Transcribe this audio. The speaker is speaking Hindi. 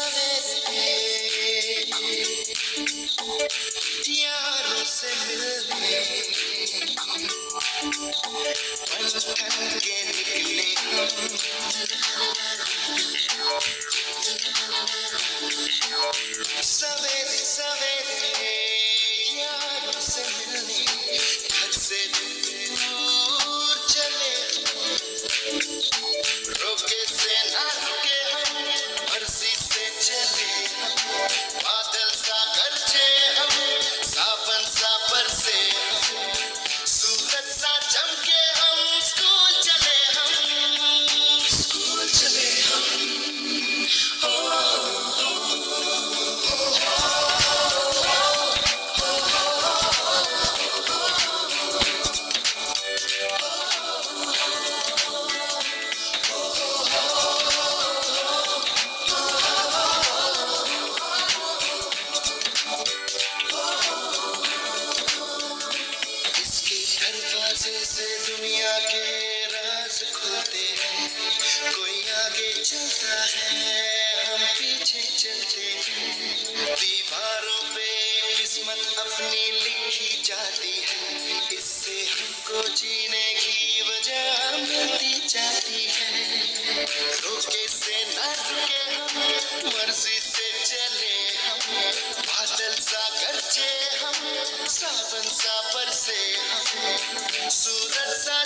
सवेरे यारों से मिलने पल ठन के निकले हम। सवेरे सवेरे यारों से मिलने घर से दूर चले, रोके से ना रुके हम, मर्जी से चले हम। बादल सा गरजे हम, सावन सा बरसे हम, सूरज सा चमके हम। स्कूल चले हम, स्कूल चले हम। इसके दरवाजे से दुनिया के राज खुलते हैं। कोई आगे चलता है, हम पीछे चलते हैं। दीवारों पे किस्मत अपनी लिखी जाती है, इससे हमको जीने की वजह मिलती जाती है। रोके से ना रुके हम, मर्जी से चले हम। बादल सा गरजे हम, सावन सा बरसे हम, सूरज सा